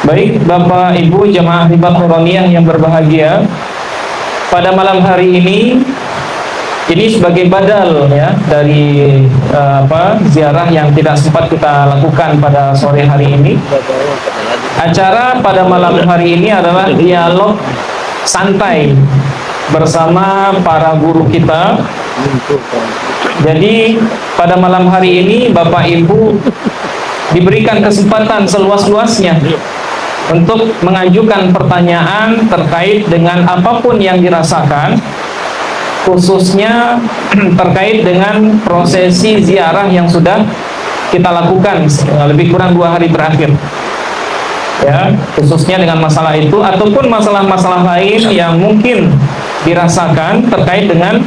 Baik Bapak Ibu jamaah Hibat Nuraniyah yang berbahagia, pada malam hari ini sebagai badal ya dari ziarah yang tidak sempat kita lakukan pada sore hari ini. Acara pada malam hari ini adalah dialog santai bersama para guru kita. Jadi pada malam hari ini Bapak Ibu diberikan kesempatan seluas-luasnya untuk mengajukan pertanyaan terkait dengan apapun yang dirasakan, khususnya terkait dengan prosesi ziarah yang sudah kita lakukan lebih kurang 2 hari terakhir ya, khususnya dengan masalah itu ataupun masalah-masalah lain yang mungkin dirasakan terkait dengan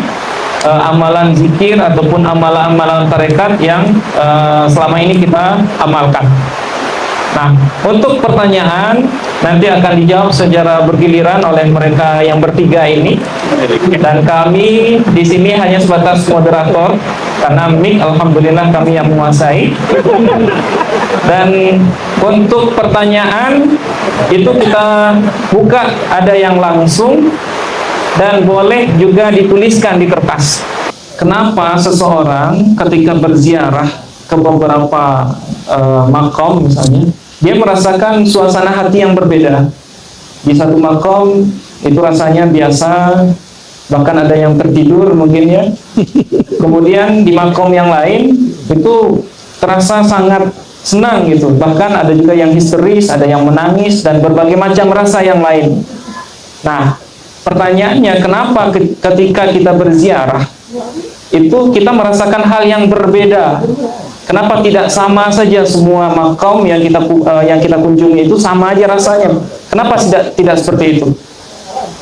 amalan zikir ataupun amalan-amalan tarekat yang selama ini kita amalkan. Nah, untuk pertanyaan nanti akan dijawab secara bergiliran oleh mereka yang bertiga ini, dan kami di sini hanya sebatas moderator karena mic alhamdulillah kami yang menguasai. Dan untuk pertanyaan itu kita buka, ada yang langsung dan boleh juga dituliskan di kertas. Kenapa seseorang ketika berziarah ke beberapa makom misalnya, dia merasakan suasana hati yang berbeda. Di satu makom itu rasanya biasa, bahkan ada yang tertidur mungkin ya. Kemudian di makom yang lain itu terasa sangat senang gitu. Bahkan ada juga yang histeris, ada yang menangis, dan berbagai macam rasa yang lain. Nah, pertanyaannya, kenapa ketika kita berziarah itu kita merasakan hal yang berbeda? Kenapa tidak sama saja semua makom yang kita kunjungi itu sama aja rasanya? Kenapa tidak seperti itu?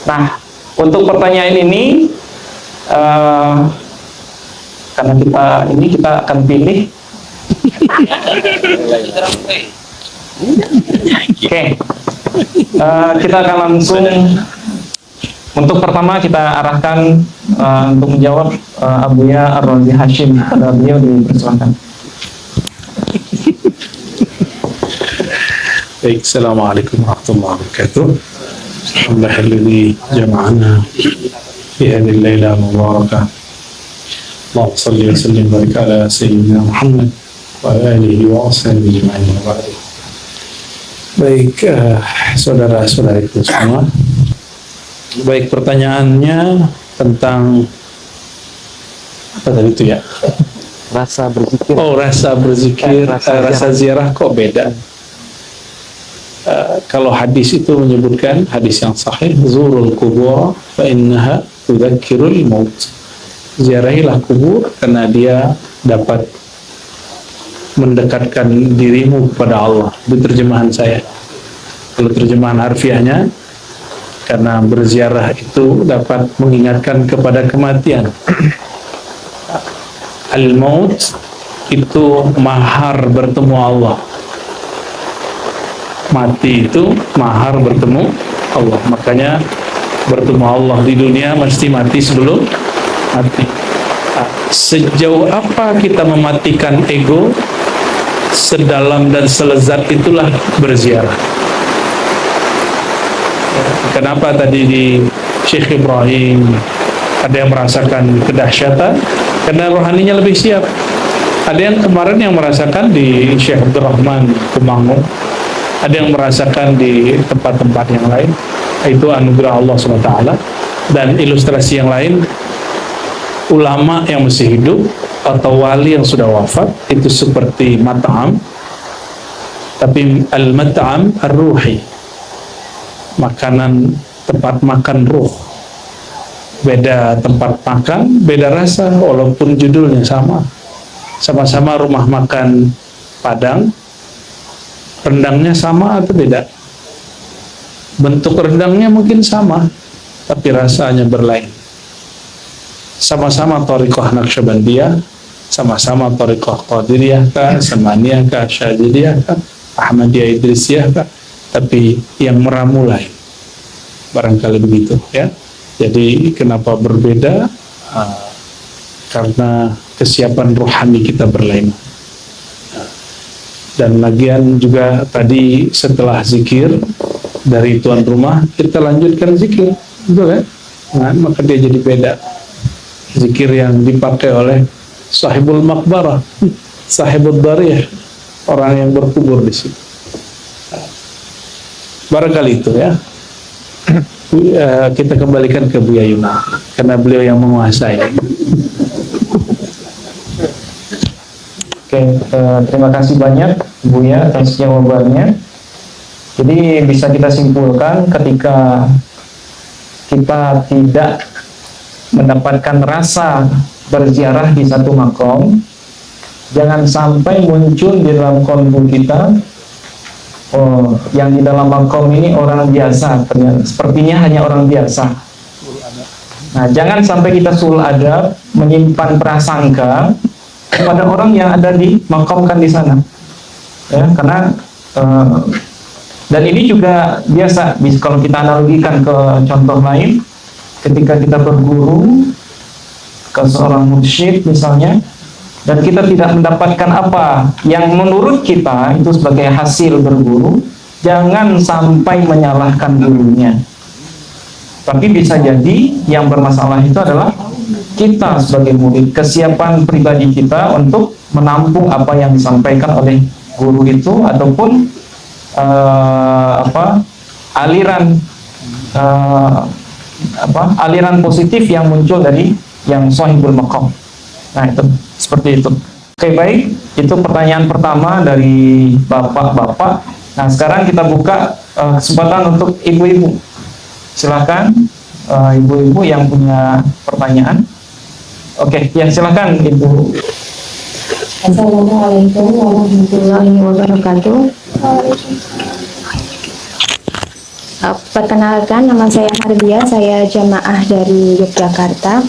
Nah, untuk pertanyaan ini karena kita akan pilih. Oke. Kita akan langsung. Untuk pertama kita arahkan untuk menjawab Abuya Ar-Razi Hashim. Beliau dipersilakan. Baik, Assalamualaikum warahmatullahi wabarakatuh. Alhamdulillah jama'ana fi hadhihi al-laila mubarakah. Allahumma salli wa sallim wa barik ala sayyidina Muhammad wa alihi wa ashabihi ajma'in. Baik, saudara-saudariku semua. Baik, pertanyaannya tentang apa tadi itu ya? Rasa berzikir. Oh, rasa berzikir, rasa ziarah kok beda? Kalau hadis itu menyebutkan, hadis yang sahih, zurul kubur fa innaha tudzakirul maut. Ziarahilah kubur karena dia dapat mendekatkan dirimu kepada Allah. Itu terjemahan saya. Kalau terjemahan harfiahnya, karena berziarah itu dapat mengingatkan kepada kematian. Al-maut itu mahar bertemu Allah. Mati itu mahar bertemu Allah. Makanya bertemu Allah di dunia mesti mati sebelum mati. Sejauh apa kita mematikan ego, sedalam dan selezat itulah berziarah. Kenapa tadi di Syekh Ibrahim ada yang merasakan kedahsyatan? Karena rohaninya lebih siap. Ada yang kemarin yang merasakan di Syekh Abdurrahman Kumangun, ada yang merasakan di tempat-tempat yang lain. Itu anugerah Allah SWT. Dan ilustrasi yang lain, ulama yang masih hidup atau wali yang sudah wafat itu seperti mat'am, tapi al-mat'am ar-ruhi, makanan, tempat makan ruh. Beda tempat makan, beda rasa, walaupun judulnya sama. Sama-sama rumah makan Padang, rendangnya sama atau beda? Bentuk rendangnya mungkin sama, tapi rasanya berlain. Sama-sama thariqah Naqsyabandiyah, sama-sama thariqah Qadiriyah kah, Samaniyah kah, Syadziliyah kah, Ahmadiyah Idrisiyah kah, tapi yang meramu lain. Barangkali begitu ya. Jadi kenapa berbeda? Karena kesiapan rohani kita berlainan. Dan lagian juga tadi setelah zikir dari tuan rumah, kita lanjutkan zikir, betul kan? Nah, maka dia jadi beda. Zikir yang dipakai oleh sahibul makbarah, sahibul dariyah, orang yang berkubur di situ. Barangkali itu ya. Kita kembalikan ke Buya Yuna karena beliau yang menguasai. Oke, terima kasih banyak Buya atas jawabannya. Jadi bisa kita simpulkan ketika kita tidak mendapatkan rasa berziarah di satu makom, jangan sampai muncul di dalam kolbu kita, oh, yang di dalam makom ini orang biasa, ternyata sepertinya hanya orang biasa. Nah, jangan sampai kita sul adab menyimpan prasangka kepada orang yang ada di makomkan di sana, ya, karena dan ini juga biasa. Kalau kita analogikan ke contoh lain, ketika kita berguru ke seorang mursyid misalnya, dan kita tidak mendapatkan apa yang menurut kita itu sebagai hasil berguru, jangan sampai menyalahkan gurunya. Tapi bisa jadi yang bermasalah itu adalah kita sebagai murid, kesiapan pribadi kita untuk menampung apa yang disampaikan oleh guru itu, ataupun aliran positif yang muncul dari yang sahibul maqam. Nah, itu seperti itu. Oke, baik, itu pertanyaan pertama dari bapak-bapak. Nah, sekarang kita buka kesempatan untuk ibu-ibu. Silakan ibu-ibu yang punya pertanyaan. Oke, ya silakan Ibu. Assalamualaikum warahmatullahi wabarakatuh. Perkenalkan, nama saya Mardia, saya jamaah dari Yogyakarta.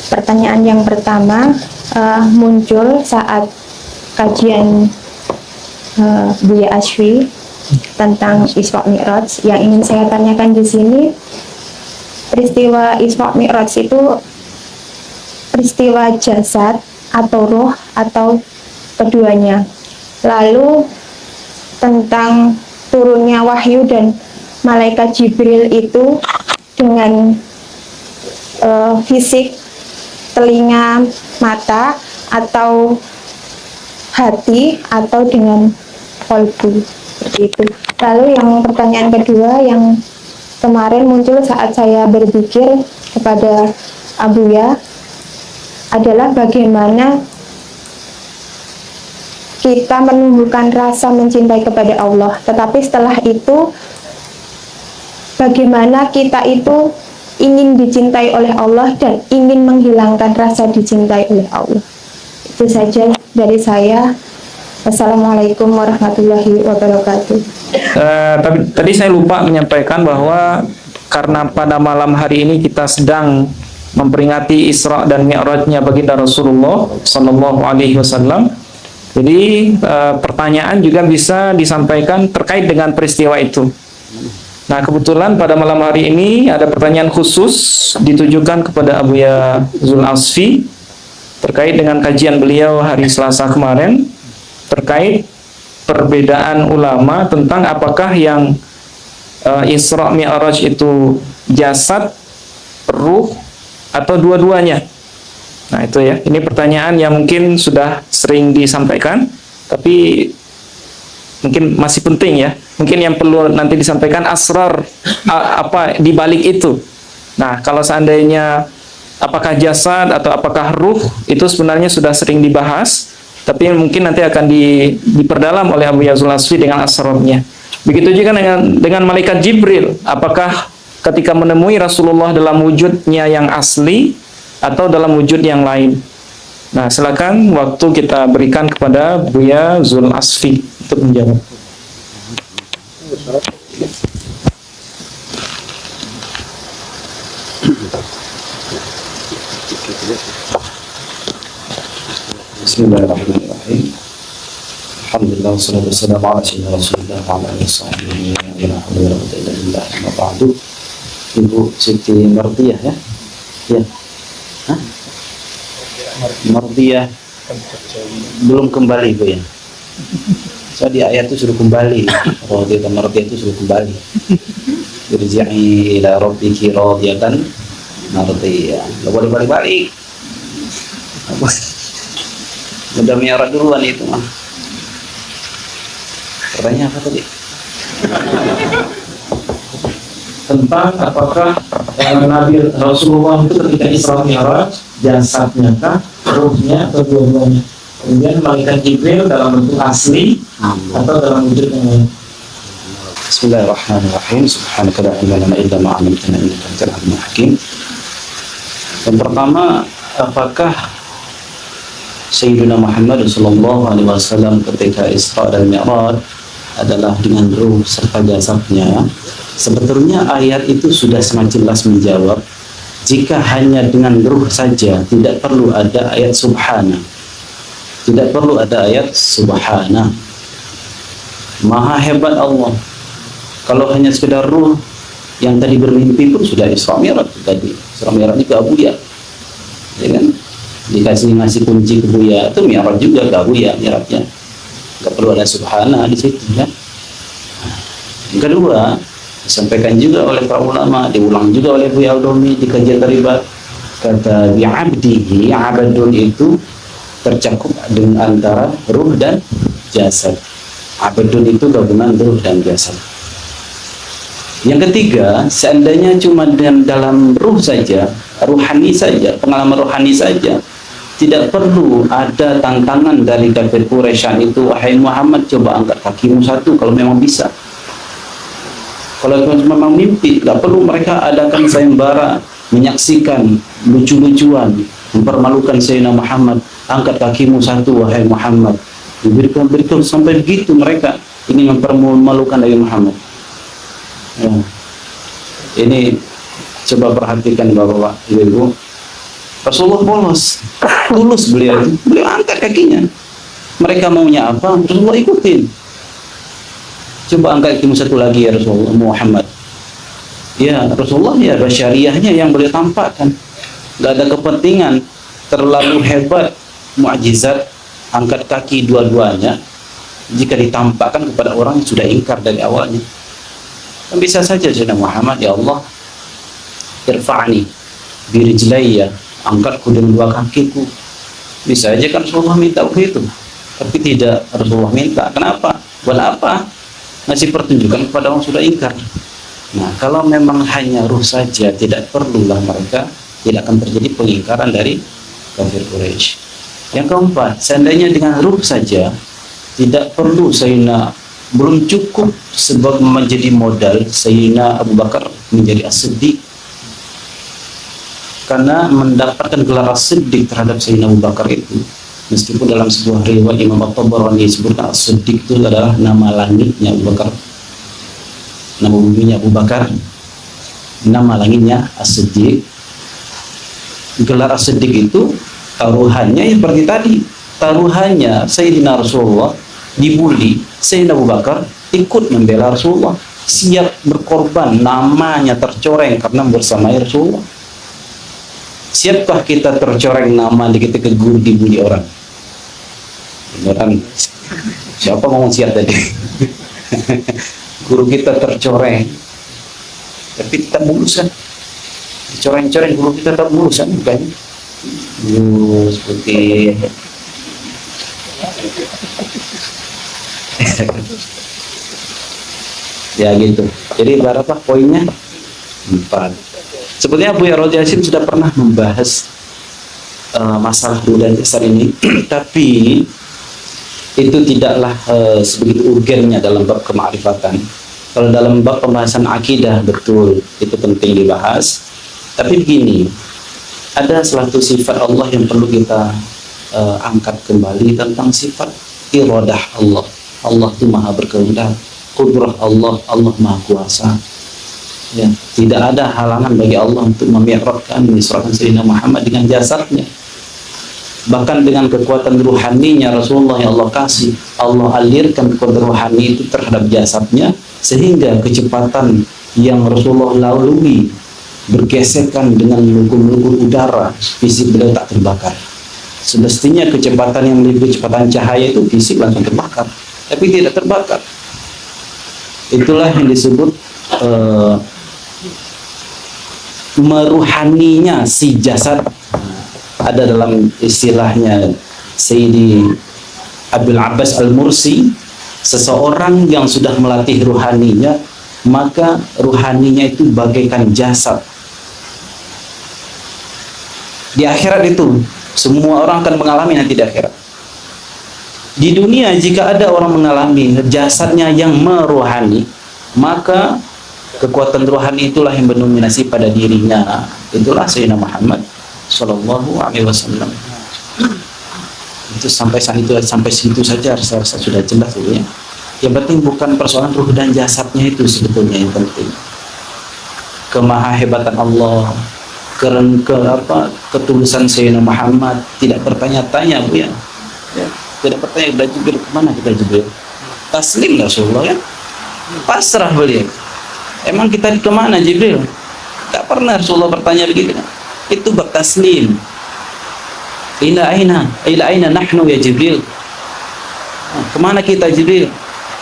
Pertanyaan yang pertama muncul saat kajian Buya Ashfi tentang Isra Mi'raj. Yang ingin saya tanyakan di sini, peristiwa Isra Mi'raj itu peristiwa jasad atau roh atau keduanya. Lalu tentang turunnya wahyu dan malaikat Jibril itu dengan fisik, telinga, mata, atau hati, atau dengan kolbu, seperti itu. Lalu yang pertanyaan kedua yang kemarin muncul saat saya berzikir kepada Abuya adalah bagaimana kita menumbuhkan rasa mencintai kepada Allah, tetapi setelah itu bagaimana kita itu ingin dicintai oleh Allah dan ingin menghilangkan rasa dicintai oleh Allah. Itu saja dari saya. Wassalamualaikum warahmatullahi wabarakatuh. Tadi saya lupa menyampaikan bahwa karena pada malam hari ini kita sedang memperingati Isra dan Mi'rajnya baginda Rasulullah Sallallahu Alaihi Wasallam. Jadi pertanyaan juga bisa disampaikan terkait dengan peristiwa itu. Nah, kebetulan pada malam hari ini ada pertanyaan khusus ditujukan kepada Abuya Zul Asfi terkait dengan kajian beliau hari Selasa kemarin terkait perbedaan ulama tentang apakah yang Isra Mi'raj itu jasad, ruh, atau dua-duanya. Nah, itu ya. Ini pertanyaan yang mungkin sudah sering disampaikan, tapi mungkin masih penting ya. Mungkin yang perlu nanti disampaikan asrar apa di balik itu. Nah, kalau seandainya apakah jasad atau apakah ruh itu sebenarnya sudah sering dibahas, tapi mungkin nanti akan diperdalam oleh Abu Yazul Asfi dengan asrarnya. Begitu juga dengan malaikat Jibril, apakah ketika menemui Rasulullah dalam wujudnya yang asli atau dalam wujud yang lain. Nah, silakan waktu kita berikan kepada Buya Zul Asfi untuk menjawab. Bismillahirrahmanirrahim. Alhamdulillah wassalatu wassalamu ala sayyidina Rasulillah wa ala alihi washabbihi wa la hawla wa la quwwata illa billah. Amma ba'du. Ibu Siti Mardiyah ya? Ya. Hah? Mardiyah belum kembali Bu ya. So di ayat itu suruh kembali, radiyatan mardiyah itu suruh kembali. Irji'i ila rabbiki radiyatan mardiyah. Enggak boleh balik-balik. Udah mi'raj duluan itu mah. Pertanyaan apa tadi? Tentang apakah Nabi Rasulullah itu ketika Isra Mi'raj jasadnya kah, ruhnya atau dua-duanya? Kemudian malaikat Jibril dalam bentuk asli atau dalam wujud yang lain? Bismillahirrahmanirrahim. Subhanaka la ilma lana illa ma 'allamtana innaka antal alimul hakim. Yang pertama, apakah Sayyidina Muhammad sallallahu alaihi wasallam ketika Isra dan Mi'raj adalah dengan ruh serta jasadnya? Sebetulnya ayat itu sudah sangat jelas menjawab, jika hanya dengan ruh saja tidak perlu ada ayat subhana. Tidak perlu ada ayat subhana. Maha hebat Allah. Kalau hanya sekedar ruh yang tadi bermimpi pun sudah Isra Mi'raj tadi. Isra Mi'raj itu Abu Ya. Ya kan? Ngasih kunci ke Buya itu Mi'raj juga ke Abu Ya Mi'rajnya. Enggak perlu ada subhana di situ ya. Yang kedua, disampaikan juga oleh para ulama, diulang juga oleh Buya Al-Domi di kajian Taribat. Kata bi'abdihi, abadun itu tercakup dengan antara ruh dan jasad. Abadun itu gabungan ruh dan jasad. Yang ketiga, seandainya cuma dalam ruh saja, ruhani saja, pengalaman rohani saja, tidak perlu ada tantangan dari kafir Quraisy itu, wahai Muhammad, coba angkat kakimu satu kalau memang bisa. Kalau memang mimpi, tidak perlu mereka adakan sayembara, menyaksikan lucu-lucuan, mempermalukan Sayyidina Muhammad. Angkat kakimu satu, wahai Muhammad. Diberikan sampai begitu mereka ingin mempermalukan Nabi Muhammad. Ya. Ini coba perhatikan bapak-bapak, ibu-ibu. Rasulullah tulus beliau angkat kakinya. Mereka maunya apa? Rasulullah ikutin. Coba angkat kakimu satu lagi ya Rasulullah Muhammad. Ya Rasulullah ya basyariahnya yang boleh tampakkan. Gak ada kepentingan terlalu hebat mukjizat angkat kaki dua-duanya jika ditampakkan kepada orang yang sudah ingkar dari awalnya. Dan bisa saja Sayyidina Muhammad, ya Allah, irfa'ni birijlayya, angkatku dengan dua kakiku. Bisa aja kan Rasulullah minta begitu, tapi tidak Rasulullah minta. Kenapa? Buat apa? Ngasih pertunjukan kepada orang sudah ingkar. Nah, kalau memang hanya ruh saja, tidak perlulah mereka, tidak akan terjadi pengingkaran dari kafir Quraisy. Yang keempat, seandainya dengan ruh saja, tidak perlu Sayyidina, belum cukup sebab menjadi modal Sayyidina Abu Bakar menjadi as-siddiq, karena mendapatkan gelar as-siddiq terhadap Sayyidina Abu Bakar itu, meskipun dalam sebuah riwayat Imam At-Tabarani disebutkan as-siddiq itu adalah nama langitnya Abu Bakar, nama buminya Abu Bakar, nama langitnya as-siddiq. Gelar as-siddiq itu taruhannya seperti tadi, taruhannya Sayyidina Rasulullah dibully, Sayyidina Abu Bakar ikut membela Rasulullah, siap berkorban, namanya tercoreng karena bersamai Rasulullah. Siapkah kita tercoreng nama ketika guru dibully orang? Beneran? Siapa ngomong siap tadi? Guru kita tercoreng, tapi kita mulus kan? Coreng-coreng guru kita tak mulus kan? Bukan? Seperti ya gitu. Jadi berapa poinnya? 4. Sebetulnya Buya Roja Hashim sudah pernah membahas masalah ruh dan jasad ini, tapi itu tidaklah sebegitu urgennya dalam bab kemakrifatan. Kalau dalam bab pembahasan akidah, betul itu penting dibahas. Tapi begini, ada suatu sifat Allah yang perlu kita angkat kembali, tentang sifat iradah Allah. Allah itu maha berkehendak, kudrah Allah, Allah maha kuasa. Ya, tidak ada halangan bagi Allah untuk memi'rajkan, menyerahkan Sayyidina Muhammad dengan jasadnya. Bahkan dengan kekuatan ruhaninya Rasulullah yang Allah kasih, Allah alirkan kekuatan ruhani itu terhadap jasadnya, sehingga kecepatan yang Rasulullah lalui bergesekan dengan melengkung-melengkung udara, fisik beliau tak terbakar. Semestinya kecepatan yang lebih kecepatan cahaya itu fisik langsung terbakar. tapi tidak terbakar. Itulah yang disebut meruhaninya si jasad. Ada dalam istilahnya Sayyidi Abdul Abbas Al-Mursi, seseorang yang sudah melatih ruhaninya, maka ruhaninya itu bagaikan jasad. Di akhirat itu semua orang akan mengalami nanti di akhirat. Di dunia jika ada orang mengalami jasadnya yang meruhani, maka kekuatan rohani itulah yang mendominasi pada dirinya. Itulah Sayyidina Muhammad Sallallahu Alaihi Wasallam. Itu sampai situ saja rasa sudah jelas ya. Yang penting bukan persoalan ruh dan jasadnya itu sebetulnya yang penting. Kemahahebatan Allah, ketulusan Sayyidina Muhammad, tidak bertanya-tanya Bu ya. Tidak bertanya udah Jibril kemana kita Jibril. Taslim Rasulullah ya. Pasrah beliau. Emang kita kemana Jibril? Tak pernah Rasulullah bertanya begitu. Itu bertaslim. Ila aina nahnu ya Jibril. Kemana kita Jibril?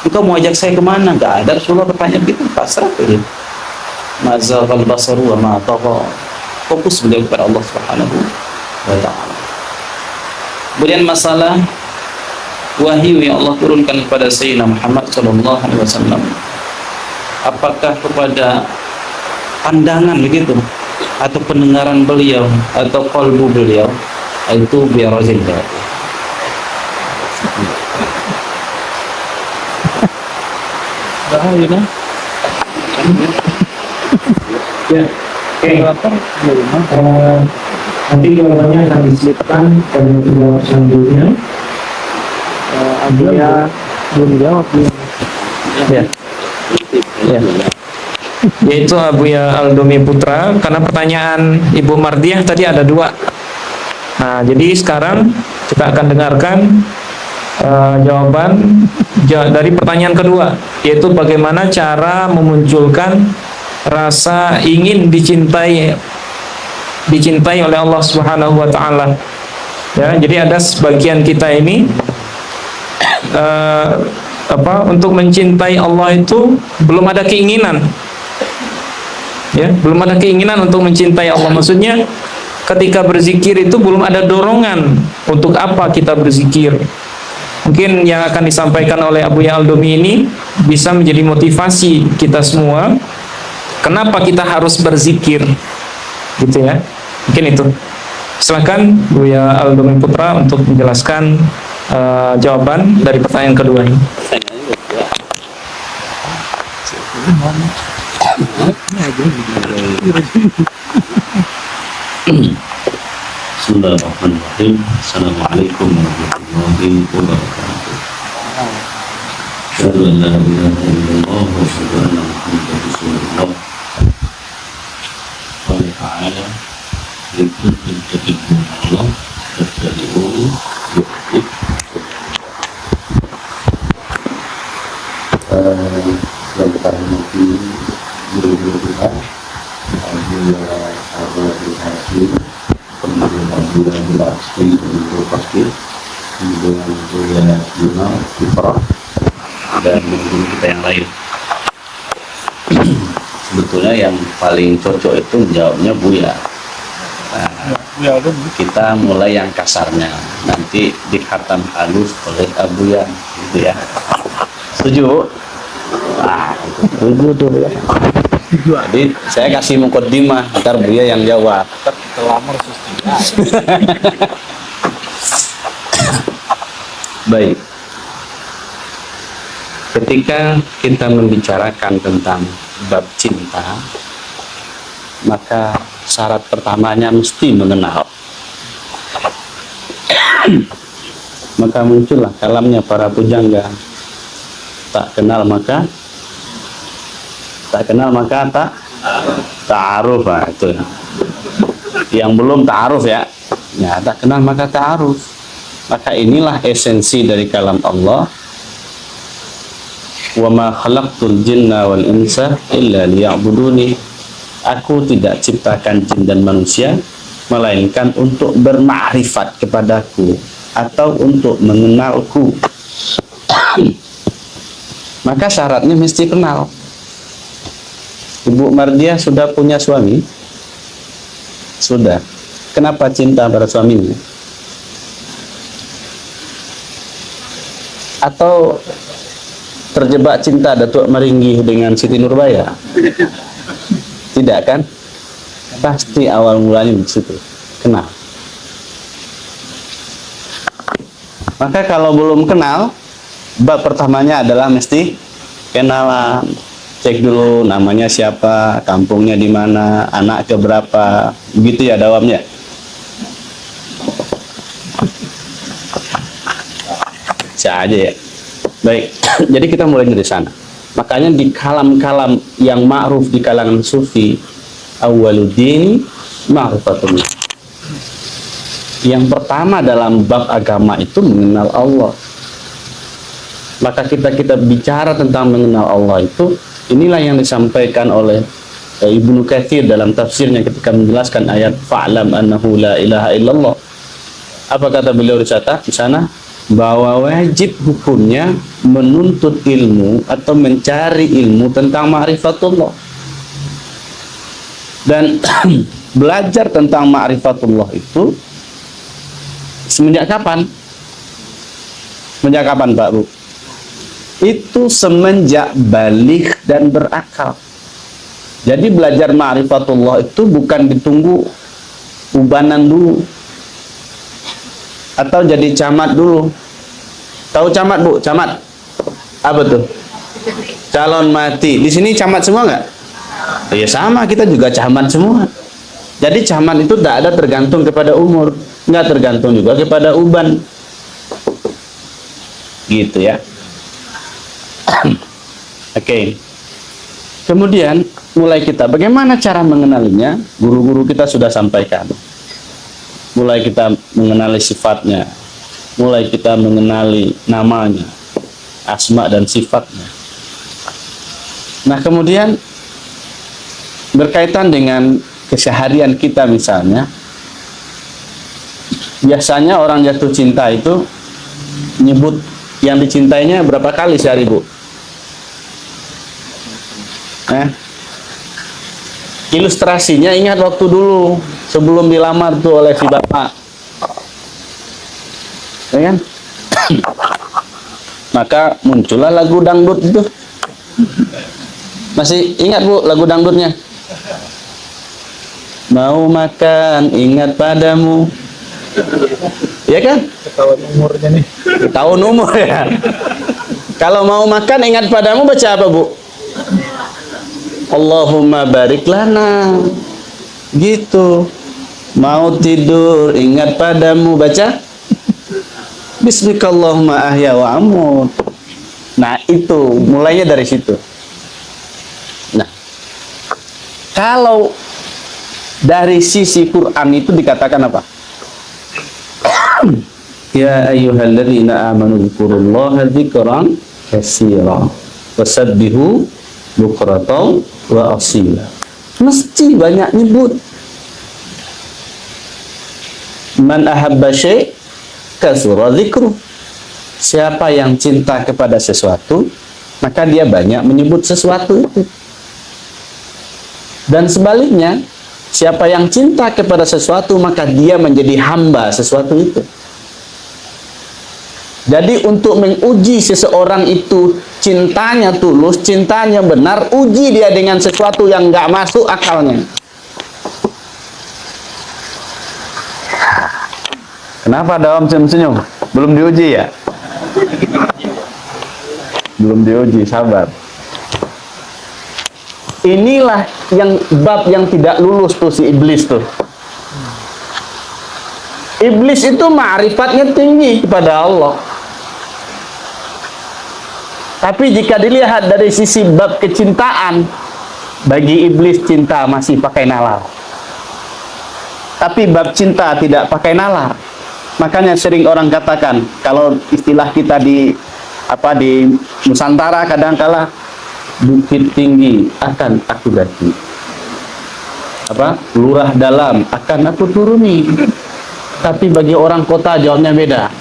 Engkau mau ajak saya kemana? Enggak ada Rasulullah bertanya begitu. Pasrah beliau. Mazaghal basaru wa ma tagha. Fokus beliau kepada Allah Subhanahu wa taala. Kemudian masalah wahyu yang Allah turunkan kepada Sayyidina Muhammad sallallahu alaihi wasallam, apakah kepada pandangan begitu atau pendengaran beliau atau qalbu beliau, itu biarazillah. Bahaya Ya, oke. Nanti jawabannya akan diselipkan pada video selanjutnya. Dia belum jawab dia. Ya. Ya. Yaitu Abuya Al-Dumi Putra, karena pertanyaan Ibu Mardiah tadi ada dua. Nah, jadi sekarang kita akan dengarkan jawaban dari pertanyaan kedua, yaitu bagaimana cara memunculkan rasa ingin dicintai oleh Allah Subhanahu wa taala. Ya, jadi ada sebagian kita ini untuk mencintai Allah itu belum ada keinginan. Ya, belum ada keinginan untuk mencintai Allah. Maksudnya ketika berzikir itu belum ada dorongan untuk apa kita berzikir. Mungkin yang akan disampaikan oleh Abuya Al-Dumi ini bisa menjadi motivasi kita semua. Kenapa kita harus berzikir? Gitu ya. Mungkin itu. Silakan Buya Al-Dumi Putra untuk menjelaskan jawaban dari pertanyaan kedua ini. Bismillahirrahmanirrahim. Assalamualaikum warahmatullahi wabarakatuh. Asyhadu an la ilaha illallah wa asyhadu anna Muhammadan rasulullah. Qala ta'ala, "In kuntum tuhibbuna Allah fattabi'uni yuhibbukum." Yang kita hormati guru-guru kita, Abuya Hakim, kemudian Abuya Al-Asri, Abuya Fakir, kemudian Abuya Yunal, Kiprah, dan guru kita yang lain. Sebetulnya yang paling cocok itu menjawabnya Buya. Nah, kita mulai yang kasarnya, nanti dikhatam halus oleh Abuya, gitu ya. Setuju? Nah, setuju tuh ya. Jadi saya kasih mukaddimah, ntar Buya yang jawab. Baik. Ketika kita membicarakan tentang bab cinta, maka syarat pertamanya mesti mengenal. Maka muncullah kalamnya para pujangga. Tak kenal maka ta'aruf. Itu yang belum ta'aruf ya. Ya, tak kenal maka ta'aruf. Maka inilah esensi dari kalam Allah. Wa ma khalaqtul jinna wal insa illa liya'buduni. Aku tidak ciptakan jin dan manusia melainkan untuk bermakrifat kepadaku atau untuk mengenalku. maka syaratnya mesti kenal. Ibu Mardiah sudah punya suami? Sudah. Kenapa cinta pada suaminya? Atau terjebak cinta Datuk Maringgi dengan Siti Nurbaya? Tidak kan? Pasti awal mulanya di situ. Kenal. Maka kalau belum kenal, bab pertamanya adalah mesti kenalan. Cek dulu namanya siapa, kampungnya di mana, anak keberapa, begitu ya dawamnya. Bisa aja ya. Baik, jadi kita mulai dari sana. Makanya di kalam-kalam yang ma'ruf di kalangan sufi, awwaluddin ma'rifatullah. Yang pertama dalam bab agama itu mengenal Allah. Maka kita bicara tentang mengenal Allah itu, inilah yang disampaikan oleh Ibnu Katsir dalam tafsirnya ketika menjelaskan ayat fa'lam annahu la ilaha illallah. Apa kata beliau di sana? Bahwa wajib hukumnya menuntut ilmu atau mencari ilmu tentang ma'rifatullah. Dan belajar tentang ma'rifatullah itu semenjak kapan? Semenjak kapan, Pak Bu? Itu semenjak balik dan berakal. Jadi belajar ma'rifatullah itu bukan ditunggu ubanan dulu atau jadi camat dulu. Tahu camat, Bu? Camat apa tuh? Calon mati. Di sini camat semua nggak? Ya sama, kita juga camat semua. Jadi camat itu tidak ada tergantung kepada umur, nggak tergantung juga kepada uban. Gitu ya. Oke. Kemudian mulai kita bagaimana cara mengenalinya? Guru-guru kita sudah sampaikan. Mulai kita mengenali sifatnya, mulai kita mengenali namanya, asma dan sifatnya. Nah, kemudian berkaitan dengan keseharian kita misalnya, biasanya orang jatuh cinta itu nyebut yang dicintainya berapa kali sehari, Bu? Ilustrasinya ingat waktu dulu sebelum dilamar tuh oleh si bapak, ya kan? Maka muncullah lagu dangdut itu. Masih ingat, Bu, lagu dangdutnya? Mau makan ingat padamu, ya kan? Ketahuan umurnya nih. Tahun umur ya. Kalau mau makan ingat padamu baca apa, Bu? Allahumma barik lana. Gitu. Mau tidur ingat padamu baca Bismikallahumma ahya wa amut. Nah, itu mulainya dari situ. Nah, kalau dari sisi Quran itu dikatakan apa? Ya ayyuhalladzina amanu dzkurullaha dzikran katsira wasabbihu bukratan wa asila. Mesti banyak nyebut. Man ahabba syai' kasura dzikru. Siapa yang cinta kepada sesuatu, maka dia banyak menyebut sesuatu itu. Dan sebaliknya, siapa yang cinta kepada sesuatu, maka dia menjadi hamba sesuatu itu. Jadi untuk menguji seseorang itu cintanya tulus, cintanya benar, uji dia dengan sesuatu yang nggak masuk akalnya. Kenapa Dawam senyum-senyum? Belum diuji ya? Belum diuji, sabar. Inilah yang bab yang tidak lulus tuh si iblis tuh. Iblis itu ma'rifatnya tinggi kepada Allah. Tapi jika dilihat dari sisi bab kecintaan, bagi iblis cinta masih pakai nalar. Tapi bab cinta tidak pakai nalar. Makanya sering orang katakan, kalau istilah kita di Nusantara kadang-kala, bukit tinggi akan aku daki. Lurah dalam akan aku turuni. Tapi bagi orang kota jawabnya beda.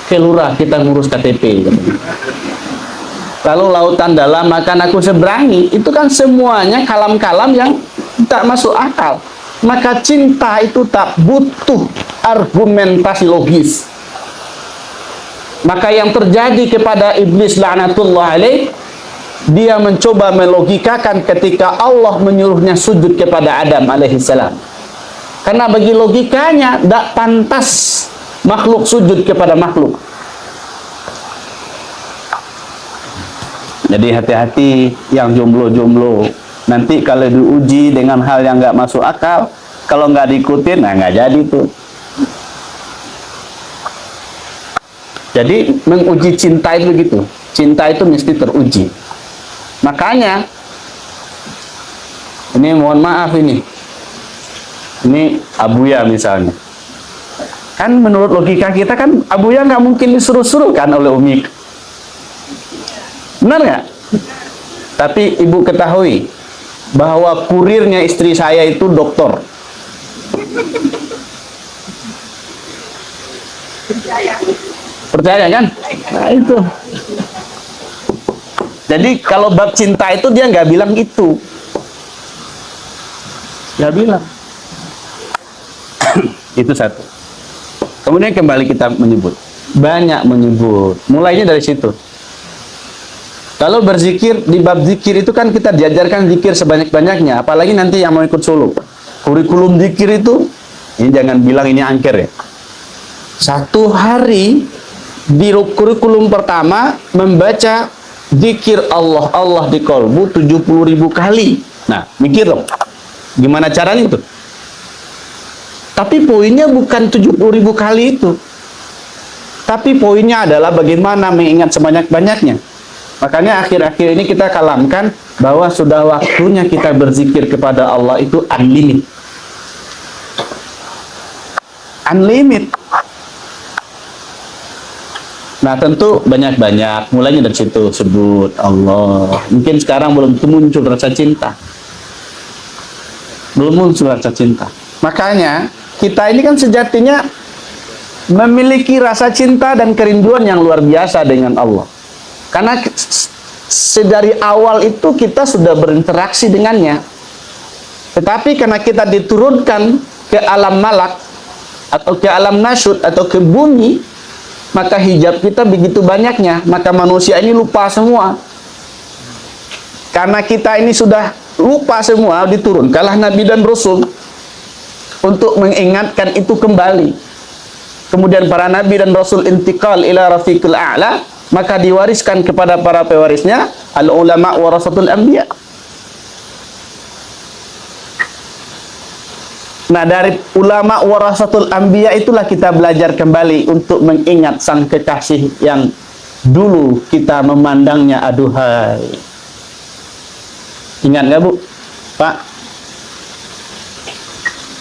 Ke lurah kita ngurus KTP. Lalu lautan dalam akan aku seberangi. Itu kan semuanya kalam-kalam yang tak masuk akal. Maka cinta itu tak butuh argumentasi logis. Maka yang terjadi kepada iblis laknatullah alaih, dia mencoba melogikakan ketika Allah menyuruhnya sujud kepada Adam alaihissalam. Karena bagi logikanya tak pantas makhluk sujud kepada makhluk. Jadi hati-hati yang jomblo-jomblo. Nanti kalau diuji dengan hal yang nggak masuk akal, kalau nggak diikutin, nah nggak jadi tuh. Jadi menguji cinta itu begitu. Cinta itu mesti teruji. Makanya, ini mohon maaf ini Abuya misalnya. Kan menurut logika kita kan Abuya nggak mungkin disuruh-suruh kan oleh Umi. Benar nggak? Tapi ibu ketahui bahwa kurirnya istri saya itu dokter. Percaya kan? Nah itu. Jadi kalau bab cinta itu dia nggak bilang itu. Nggak bilang. Itu satu. Kemudian kembali kita menyebut. Banyak menyebut. Mulainya dari situ. Kalau berzikir, di bab zikir itu kan kita diajarkan zikir sebanyak-banyaknya. Apalagi nanti yang mau ikut solo. Kurikulum zikir itu, ini jangan bilang ini angker ya. Satu hari, di kurikulum pertama, membaca zikir Allah, Allah di kolbu 70.000 kali. Nah, mikir dong. Gimana caranya itu? Tapi poinnya bukan 70.000 kali itu. Tapi poinnya adalah bagaimana mengingat sebanyak-banyaknya. Makanya akhir-akhir ini kita kalamkan bahwa sudah waktunya kita berzikir kepada Allah itu unlimited. Unlimited. Nah tentu banyak-banyak. Mulainya dari situ sebut Allah. Mungkin sekarang belum muncul rasa cinta. Belum muncul rasa cinta. Makanya kita ini kan sejatinya memiliki rasa cinta dan kerinduan yang luar biasa dengan Allah. Karena sedari awal itu kita sudah berinteraksi dengannya. Tetapi karena kita diturunkan ke alam malak atau ke alam nasyud atau ke bumi, maka hijab kita begitu banyaknya, maka manusia ini lupa semua. Karena kita ini sudah lupa semua, diturunkanlah Nabi dan Rasul untuk mengingatkan itu kembali. Kemudian para Nabi dan Rasul intikal ila rafiqil a'la, maka diwariskan kepada para pewarisnya, al-ulama warasatul anbiya. Nah, dari ulama warasatul anbiya itulah kita belajar kembali untuk mengingat sang kekasih yang dulu kita memandangnya aduhai. Ingat nggak Bu? Pak?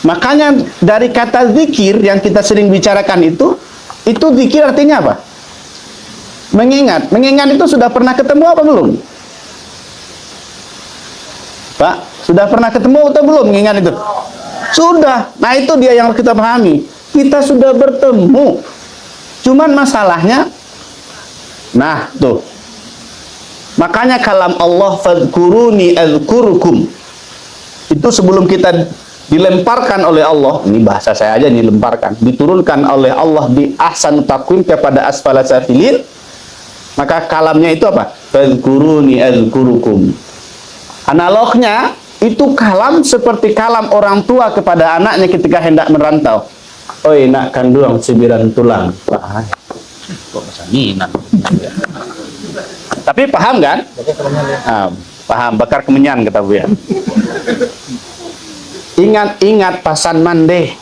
Makanya dari kata zikir yang kita sering bicarakan itu zikir artinya apa? Mengingat. Mengingat itu sudah pernah ketemu apa belum? Pak, sudah pernah ketemu atau belum mengingat itu? Sudah. Nah itu dia yang kita pahami. Kita sudah bertemu. Cuman masalahnya, nah tuh. Makanya kalam Allah fadkuruni azkurukum. Itu sebelum kita dilemparkan oleh Allah, ini bahasa saya aja dilemparkan, diturunkan oleh Allah di ahsan taqwim kepada asfala safilin. Maka kalamnya itu apa? Fadkuruni azkurukum. Analognya itu kalam seperti kalam orang tua kepada anaknya ketika hendak merantau. Oi nak kandung sebiran tulang. Wah, kok kesaninan. Tapi paham kan? Paham, bakar kemenyan kata Bu ya. Ingat-ingat pasan mandeh.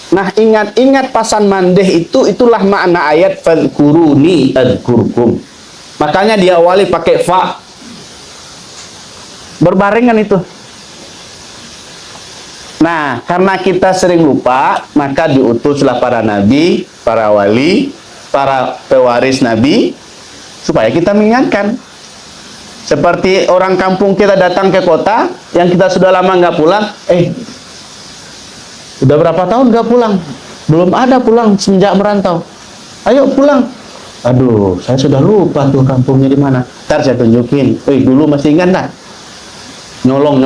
Nah, ingat-ingat pasan mandeh itulah makna ayat fadkuruni adzkurkum. Makanya diawali pakai fa. Berbarengan itu. Nah, karena kita sering lupa, maka diutuslah para nabi, para wali, para pewaris nabi supaya kita mengingatkan. Seperti orang kampung kita datang ke kota yang kita sudah lama nggak pulang, udah berapa tahun nggak pulang? Belum ada pulang semenjak merantau. Ayo pulang. Aduh, saya sudah lupa tuh kampungnya di mana. Ntar saya tunjukin. Dulu masih ingat nggak? Nyolong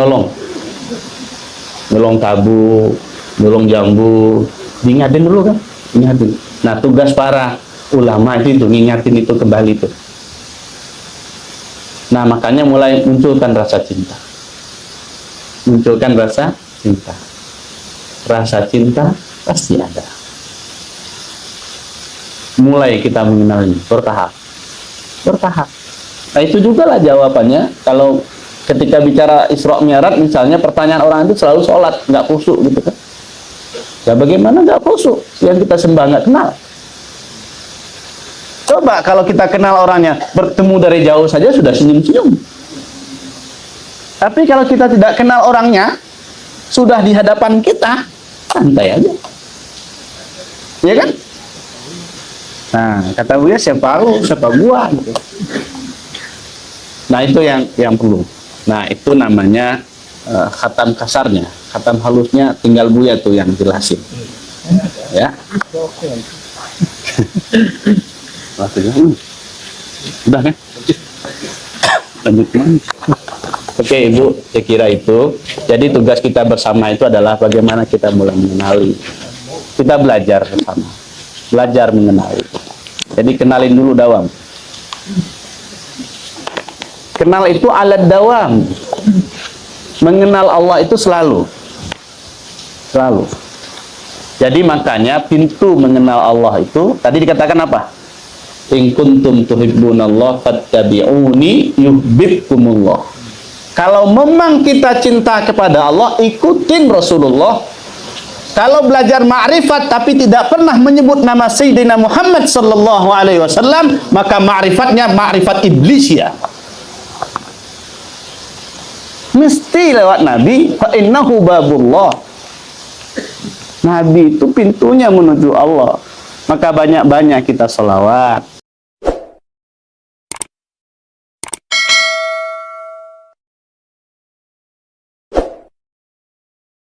tabu, nyolong jambu. Diingatin dulu kan? Ingatin. Nah, tugas para ulama itu ngingatin itu kembali tuh. Nah, makanya mulai munculkan rasa cinta. Munculkan rasa cinta. Rasa cinta pasti ada. Mulai kita mengenalnya, bertahap. Nah, itu juga lah jawabannya. Kalau ketika bicara Isra Mi'raj misalnya, pertanyaan orang itu selalu sholat, nggak khusyuk gitu kan. Ya bagaimana nggak khusyuk? Yang kita sembah nggak kenal. Coba kalau kita kenal orangnya, bertemu dari jauh saja sudah senyum-senyum. Tapi kalau kita tidak kenal orangnya, sudah di hadapan kita, santai aja. Ya kan? Nah, kata Buya, siapa lu, siapa gua gitu. Nah, itu yang perlu. Nah, itu namanya khatam kasarnya. Khatam halusnya tinggal Buya tuh yang jelasin. Ya. Waktunya udah kan? Lanjut mana? Oke, Ibu, saya kira itu. Jadi tugas kita bersama itu adalah bagaimana kita mulai mengenali. Kita belajar bersama. Belajar mengenali. Jadi kenalin dulu dawam. Kenal itu alat dawam. Mengenal Allah itu selalu. Jadi makanya pintu mengenal Allah itu tadi dikatakan apa? In kuntum tuhibbunallah fattabi'uni yuhibbukumullah. Kalau memang kita cinta kepada Allah, ikutin Rasulullah. Kalau belajar ma'rifat tapi tidak pernah menyebut nama Sayyidina Muhammad sallallahu alaihi wasallam, maka ma'rifatnya ma'rifat iblis ya. Mesti lewat Nabi, fa innahu babullah. Nabi itu pintunya menuju Allah. Maka banyak-banyak kita selawat.